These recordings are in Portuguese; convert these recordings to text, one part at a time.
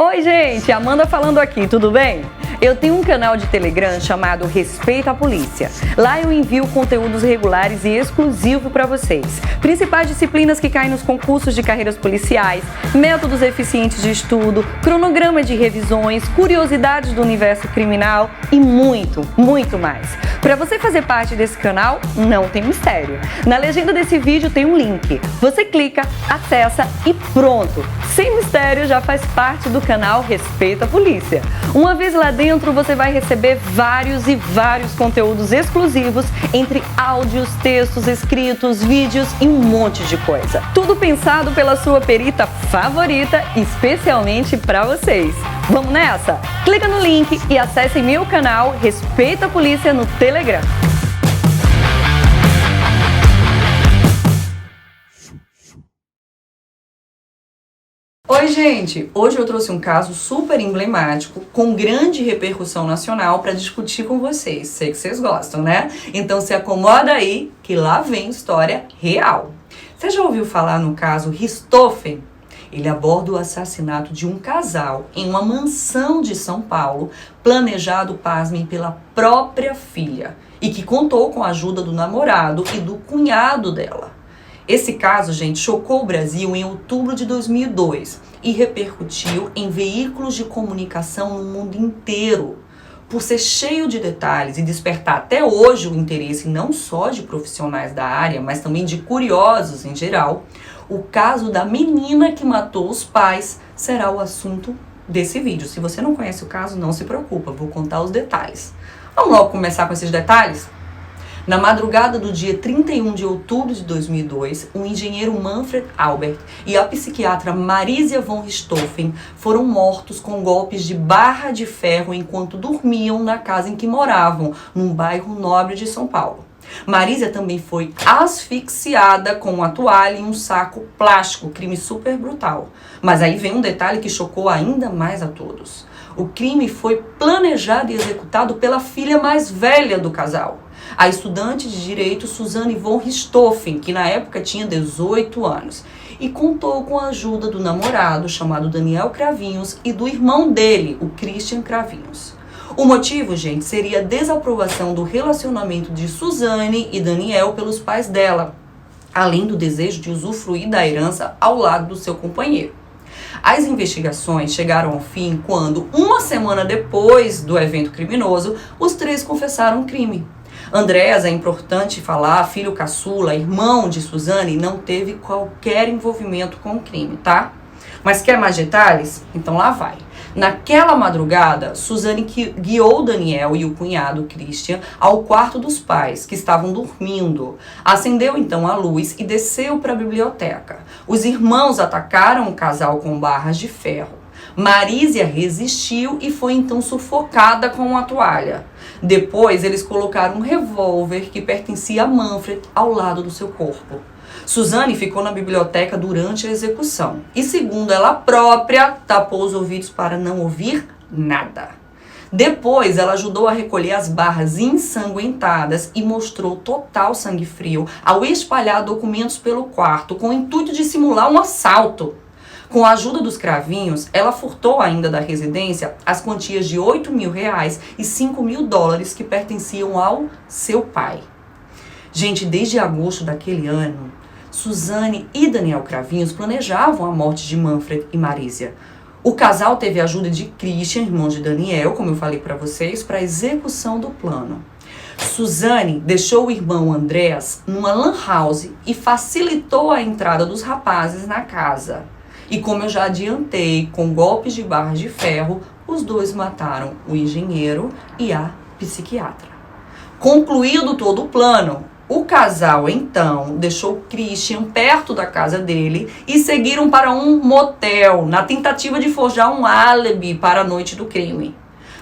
Oi gente, Amanda falando aqui, tudo bem? Eu tenho um canal de Telegram chamado Respeita a Polícia. Lá eu envio conteúdos regulares e exclusivos para vocês. Principais disciplinas que caem nos concursos de carreiras policiais, métodos eficientes de estudo, cronograma de revisões, curiosidades do universo criminal e muito, muito mais. Para você fazer parte desse canal, não tem mistério. Na legenda desse vídeo tem um link. Você clica, acessa e pronto! Sem mistério, já faz parte do canal Respeita a Polícia. Uma vez lá dentro, você vai receber vários conteúdos exclusivos, entre áudios, textos, escritos, vídeos e um monte de coisa. Tudo pensado pela sua perita favorita, especialmente para vocês. Vamos nessa? Clica no link e acesse meu canal Respeita a Polícia no Telegram. Oi gente, hoje eu trouxe um caso super emblemático, com grande repercussão nacional para discutir com vocês. Sei que vocês gostam, né? Então se acomoda aí, que lá vem história real. Você já ouviu falar no caso Richthofen? Ele aborda o assassinato de um casal em uma mansão de São Paulo, planejado, pasmem, pela própria filha, e que contou com a ajuda do namorado e do cunhado dela. Esse caso, gente, chocou o Brasil em outubro de 2002 e repercutiu em veículos de comunicação no mundo inteiro. Por ser cheio de detalhes e despertar até hoje o interesse não só de profissionais da área, mas também de curiosos em geral, o caso da menina que matou os pais será o assunto desse vídeo. Se você não conhece o caso, não se preocupa, vou contar os detalhes. Vamos logo começar com esses detalhes? Na madrugada do dia 31 de outubro de 2002, o engenheiro Manfred Albert e a psiquiatra Marisia von Richthofen foram mortos com golpes de barra de ferro enquanto dormiam na casa em que moravam, num bairro nobre de São Paulo. Marisia também foi asfixiada com uma toalha e um saco plástico, crime super brutal. Mas aí vem um detalhe que chocou ainda mais a todos. O crime foi planejado e executado pela filha mais velha do casal, a estudante de direito Suzanne von Richthofen, que na época tinha 18 anos, e contou com a ajuda do namorado, chamado Daniel Cravinhos, e do irmão dele, o Christian Cravinhos. O motivo, gente, seria a desaprovação do relacionamento de Suzanne e Daniel pelos pais dela, além do desejo de usufruir da herança ao lado do seu companheiro. As investigações chegaram ao fim quando, uma semana depois do evento criminoso, os três confessaram o crime. Andrés, é importante falar, filho caçula, irmão de Suzanne, não teve qualquer envolvimento com o crime, tá? Mas quer mais detalhes? Então lá vai. Naquela madrugada, Suzanne guiou Daniel e o cunhado Christian ao quarto dos pais, que estavam dormindo. Acendeu então a luz e desceu para a biblioteca. Os irmãos atacaram o casal com barras de ferro. Marisia resistiu e foi então sufocada com uma toalha. Depois, eles colocaram um revólver que pertencia a Manfred ao lado do seu corpo. Suzanne ficou na biblioteca durante a execução e, segundo ela própria, tapou os ouvidos para não ouvir nada. Depois, ela ajudou a recolher as barras ensanguentadas e mostrou total sangue frio ao espalhar documentos pelo quarto com o intuito de simular um assalto. Com a ajuda dos Cravinhos, ela furtou ainda da residência as quantias de R$8 mil e $5 mil que pertenciam ao seu pai. Gente, desde agosto daquele ano, Suzanne e Daniel Cravinhos planejavam a morte de Manfred e Marisia. O casal teve a ajuda de Christian, irmão de Daniel, como eu falei para vocês, para a execução do plano. Suzanne deixou o irmão Andrés numa lan house e facilitou a entrada dos rapazes na casa. E como eu já adiantei, com golpes de barras de ferro, os dois mataram o engenheiro e a psiquiatra. Concluído todo o plano, o casal então deixou Christian perto da casa dele e seguiram para um motel, na tentativa de forjar um álibi para a noite do crime.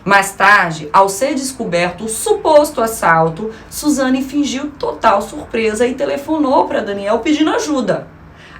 Mais tarde, ao ser descoberto o suposto assalto, Suzanne fingiu total surpresa e telefonou para Daniel pedindo ajuda.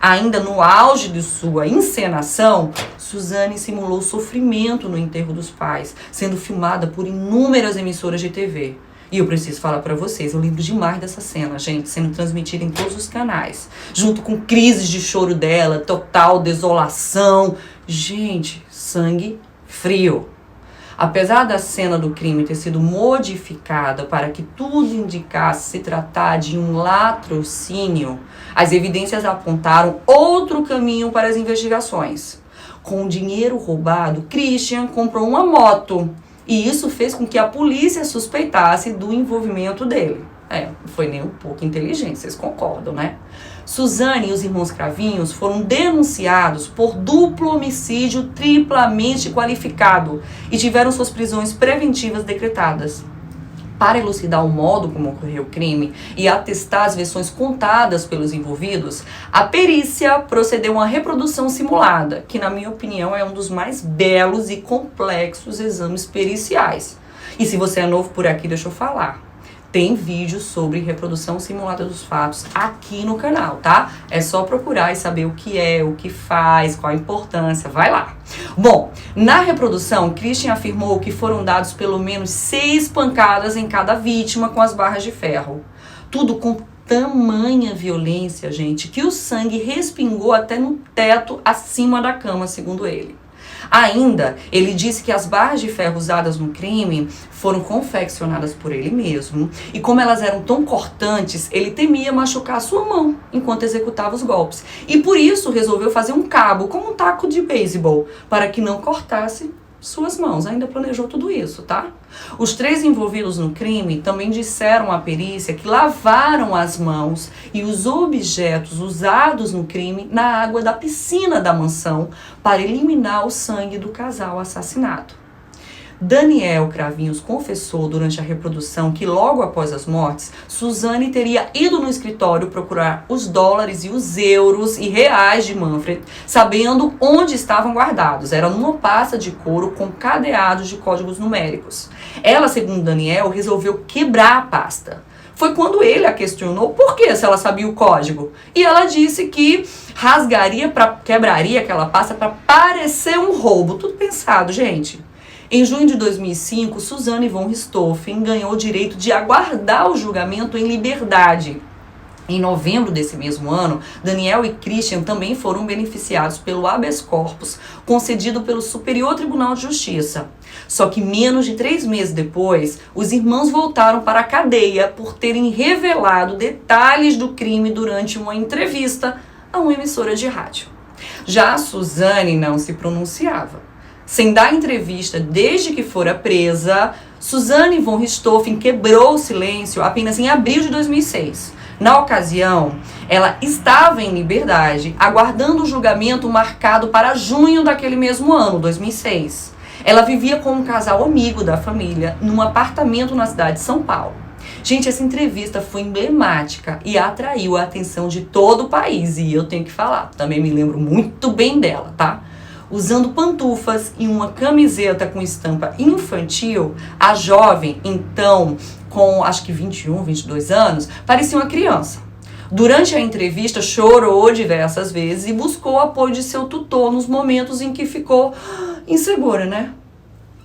Ainda no auge de sua encenação, Suzanne simulou sofrimento no enterro dos pais, sendo filmada por inúmeras emissoras de TV. E eu preciso falar pra vocês, eu lembro demais dessa cena, gente, sendo transmitida em todos os canais. Junto com crises de choro dela, total desolação. Gente, sangue frio. Apesar da cena do crime ter sido modificada para que tudo indicasse se tratar de um latrocínio, as evidências apontaram outro caminho para as investigações. Com o dinheiro roubado, Christian comprou uma moto e isso fez com que a polícia suspeitasse do envolvimento dele. Não foi nem um pouco inteligente, vocês concordam, né? Suzane e os irmãos Cravinhos foram denunciados por duplo homicídio triplamente qualificado e tiveram suas prisões preventivas decretadas. Para elucidar o modo como ocorreu o crime e atestar as versões contadas pelos envolvidos, a perícia procedeu a uma reprodução simulada, que na minha opinião é um dos mais belos e complexos exames periciais. E se você é novo por aqui, deixa eu falar. Tem vídeo sobre reprodução simulada dos fatos aqui no canal, tá? É só procurar e saber o que é, o que faz, qual a importância, vai lá. Bom, na reprodução, Christian afirmou que foram dados pelo menos 6 pancadas em cada vítima com as barras de ferro. Tudo com tamanha violência, gente, que o sangue respingou até no teto acima da cama, segundo ele. Ainda, ele disse que as barras de ferro usadas no crime foram confeccionadas por ele mesmo e como elas eram tão cortantes, ele temia machucar sua mão enquanto executava os golpes. E por isso resolveu fazer um cabo como um taco de beisebol para que não cortasse suas mãos. Ainda planejou tudo isso, tá? Os 3 envolvidos no crime também disseram à perícia que lavaram as mãos e os objetos usados no crime na água da piscina da mansão para eliminar o sangue do casal assassinado. Daniel Cravinhos confessou durante a reprodução que logo após as mortes, Suzane teria ido no escritório procurar os dólares e os euros e reais de Manfred, sabendo onde estavam guardados. Era numa pasta de couro com cadeados de códigos numéricos. Ela, segundo Daniel, resolveu quebrar a pasta. Foi quando ele a questionou por que se ela sabia o código. E ela disse que quebraria aquela pasta para parecer um roubo. Tudo pensado, gente. Em junho de 2005, Suzane von Richthofen ganhou o direito de aguardar o julgamento em liberdade. Em novembro desse mesmo ano, Daniel e Christian também foram beneficiados pelo habeas corpus concedido pelo Superior Tribunal de Justiça. Só que menos de 3 meses depois, os irmãos voltaram para a cadeia por terem revelado detalhes do crime durante uma entrevista a uma emissora de rádio. Já a Suzane não se pronunciava. Sem dar entrevista desde que fora presa, Suzane von Richthofen quebrou o silêncio apenas em abril de 2006. Na ocasião, ela estava em liberdade, aguardando o julgamento marcado para junho daquele mesmo ano, 2006. Ela vivia com um casal amigo da família, num apartamento na cidade de São Paulo. Gente, essa entrevista foi emblemática e atraiu a atenção de todo o país. E eu tenho que falar, também me lembro muito bem dela, tá? Usando pantufas e uma camiseta com estampa infantil, a jovem, então, com acho que 21, 22 anos, parecia uma criança. Durante a entrevista, chorou diversas vezes e buscou o apoio de seu tutor nos momentos em que ficou insegura, né?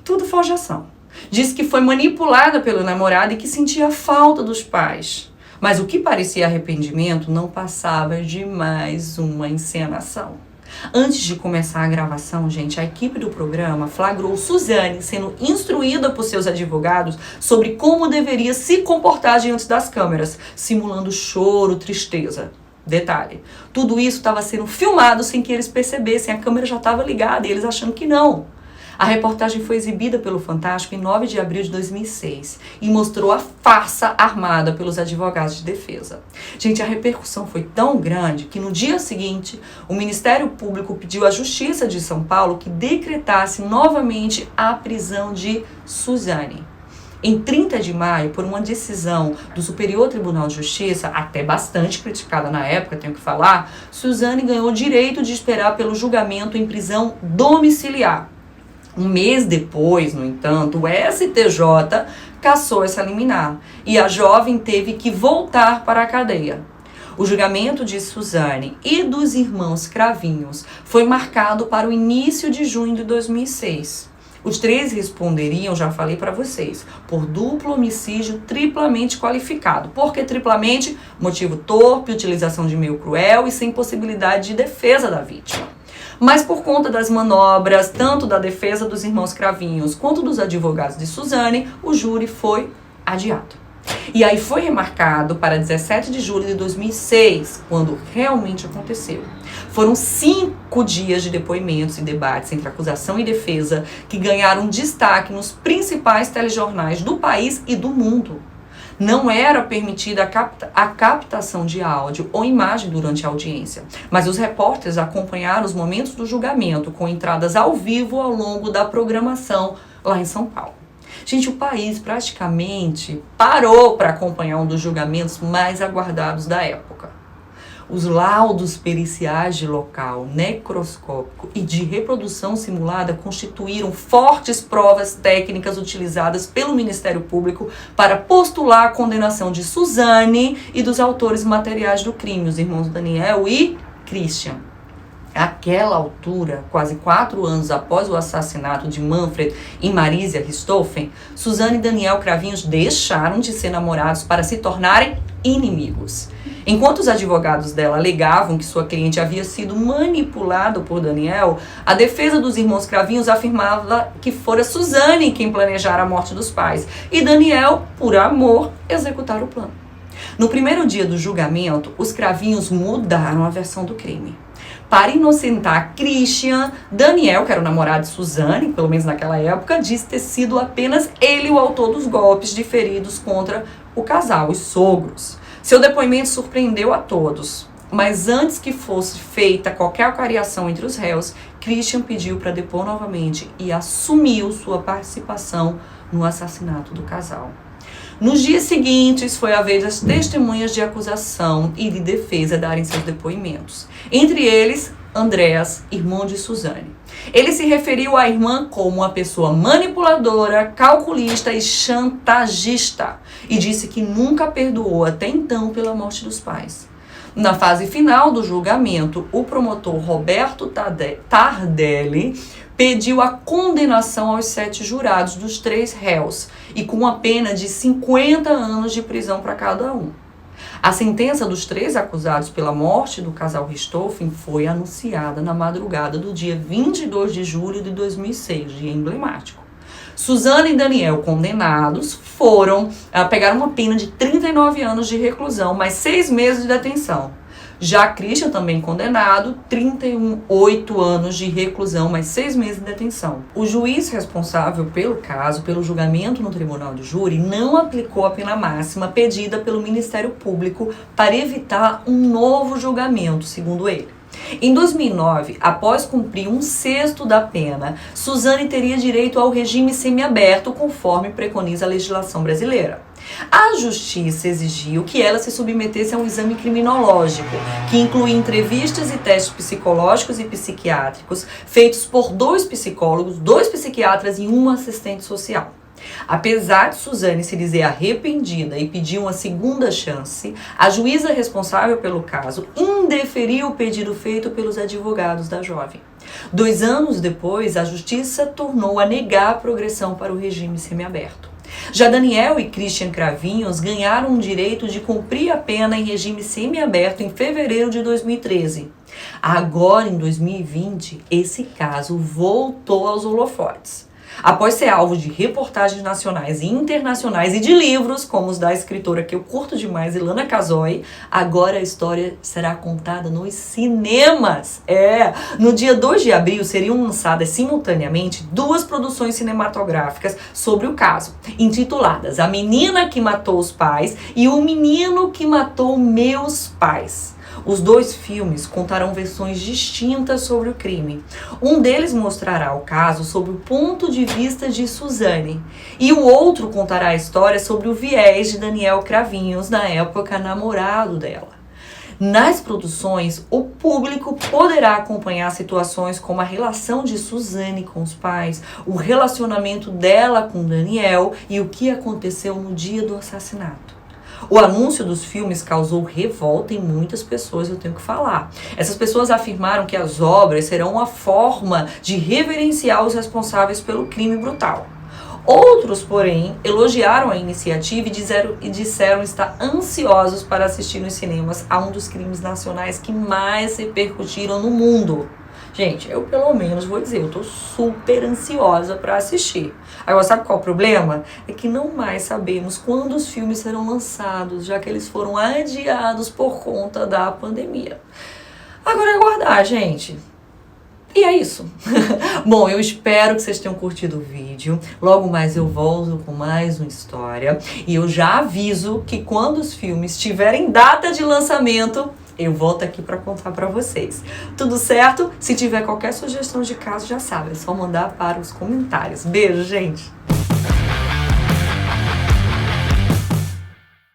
Tudo forjação. Disse que foi manipulada pelo namorado e que sentia falta dos pais. Mas o que parecia arrependimento não passava de mais uma encenação. Antes de começar a gravação, gente, a equipe do programa flagrou Suzane sendo instruída por seus advogados sobre como deveria se comportar diante das câmeras, simulando choro, tristeza. Detalhe, tudo isso estava sendo filmado sem que eles percebessem, a câmera já estava ligada e eles achando que não. A reportagem foi exibida pelo Fantástico em 9 de abril de 2006 e mostrou a farsa armada pelos advogados de defesa. Gente, a repercussão foi tão grande que no dia seguinte, o Ministério Público pediu à Justiça de São Paulo que decretasse novamente a prisão de Suzane. Em 30 de maio, por uma decisão do Superior Tribunal de Justiça, até bastante criticada na época, tenho que falar, Suzane ganhou o direito de esperar pelo julgamento em prisão domiciliar. Um mês depois, no entanto, o STJ cassou essa liminar e a jovem teve que voltar para a cadeia. O julgamento de Suzane e dos irmãos Cravinhos foi marcado para o início de junho de 2006. Os 3 responderiam, já falei para vocês, por duplo homicídio triplamente qualificado. Por que triplamente? Motivo torpe, utilização de meio cruel e sem possibilidade de defesa da vítima. Mas por conta das manobras, tanto da defesa dos irmãos Cravinhos quanto dos advogados de Suzane, o júri foi adiado. E aí foi remarcado para 17 de julho de 2006, quando realmente aconteceu. Foram 5 dias de depoimentos e debates entre acusação e defesa que ganharam destaque nos principais telejornais do país e do mundo. Não era permitida a captação de áudio ou imagem durante a audiência, mas os repórteres acompanharam os momentos do julgamento com entradas ao vivo ao longo da programação lá em São Paulo. Gente, o país praticamente parou para acompanhar um dos julgamentos mais aguardados da época. Os laudos periciais de local, necroscópico e de reprodução simulada constituíram fortes provas técnicas utilizadas pelo Ministério Público para postular a condenação de Suzane e dos autores materiais do crime, os irmãos Daniel e Christian. Àquela altura, quase 4 anos após o assassinato de Manfred e Marisa Richthofen, Suzane e Daniel Cravinhos deixaram de ser namorados para se tornarem inimigos. Enquanto os advogados dela alegavam que sua cliente havia sido manipulada por Daniel, a defesa dos irmãos Cravinhos afirmava que fora Suzane quem planejara a morte dos pais e Daniel, por amor, executara o plano. No primeiro dia do julgamento, os Cravinhos mudaram a versão do crime. Para inocentar Christian, Daniel, que era o namorado de Suzane, pelo menos naquela época, disse ter sido apenas ele o autor dos golpes diferidos contra o casal, os sogros. Seu depoimento surpreendeu a todos, mas antes que fosse feita qualquer variação entre os réus, Christian pediu para depor novamente e assumiu sua participação no assassinato do casal. Nos dias seguintes, foi a vez das testemunhas de acusação e de defesa darem seus depoimentos. Entre eles, Andréas, irmão de Suzane. Ele se referiu à irmã como uma pessoa manipuladora, calculista e chantagista e disse que nunca perdoou até então pela morte dos pais. Na fase final do julgamento, o promotor Roberto Tardelli pediu a condenação aos 7 jurados dos 3 réus e com a pena de 50 anos de prisão para cada um. A sentença dos 3 acusados pela morte do casal Richthofen foi anunciada na madrugada do dia 22 de julho de 2006, dia emblemático. Suzane e Daniel, condenados, pegaram uma pena de 39 anos de reclusão, mais 6 meses de detenção. Já Christian, também condenado, 38 anos de reclusão, mais 6 meses de detenção. O juiz responsável pelo caso, pelo julgamento no tribunal de júri, não aplicou a pena máxima pedida pelo Ministério Público para evitar um novo julgamento, segundo ele. Em 2009, após cumprir 1/6 da pena, Suzane teria direito ao regime semiaberto, conforme preconiza a legislação brasileira. A justiça exigiu que ela se submetesse a um exame criminológico, que inclui entrevistas e testes psicológicos e psiquiátricos, feitos por 2 psicólogos, 2 psiquiatras e 1 assistente social. Apesar de Suzane se dizer arrependida e pedir uma segunda chance, a juíza responsável pelo caso indeferiu o pedido feito pelos advogados da jovem. 2 anos depois, a justiça tornou a negar a progressão para o regime semiaberto. Já Daniel e Christian Cravinhos ganharam o direito de cumprir a pena em regime semiaberto em fevereiro de 2013. Agora, em 2020, esse caso voltou aos holofotes. Após ser alvo de reportagens nacionais e internacionais e de livros, como os da escritora que eu curto demais, Ilana Casoy, agora a história será contada nos cinemas. No dia 2 de abril seriam lançadas simultaneamente 2 produções cinematográficas sobre o caso, intituladas A Menina que Matou os Pais e O Menino que Matou Meus Pais. Os 2 filmes contarão versões distintas sobre o crime. Um deles mostrará o caso sob o ponto de vista de Suzane e o outro contará a história sobre o viés de Daniel Cravinhos, na época namorado dela. Nas produções, o público poderá acompanhar situações como a relação de Suzane com os pais, o relacionamento dela com Daniel e o que aconteceu no dia do assassinato. O anúncio dos filmes causou revolta em muitas pessoas, eu tenho que falar. Essas pessoas afirmaram que as obras serão uma forma de reverenciar os responsáveis pelo crime brutal. Outros, porém, elogiaram a iniciativa e disseram estar ansiosos para assistir nos cinemas a um dos crimes nacionais que mais repercutiram no mundo. Gente, eu pelo menos vou dizer, eu tô super ansiosa pra assistir. Agora, sabe qual é o problema? É que não mais sabemos quando os filmes serão lançados, já que eles foram adiados por conta da pandemia. Agora é aguardar, gente. E é isso. Bom, eu espero que vocês tenham curtido o vídeo. Logo mais eu volto com mais uma história. E eu já aviso que quando os filmes tiverem data de lançamento, eu volto aqui para contar para vocês. Tudo certo? Se tiver qualquer sugestão de caso, já sabe, é só mandar para os comentários. Beijo, gente!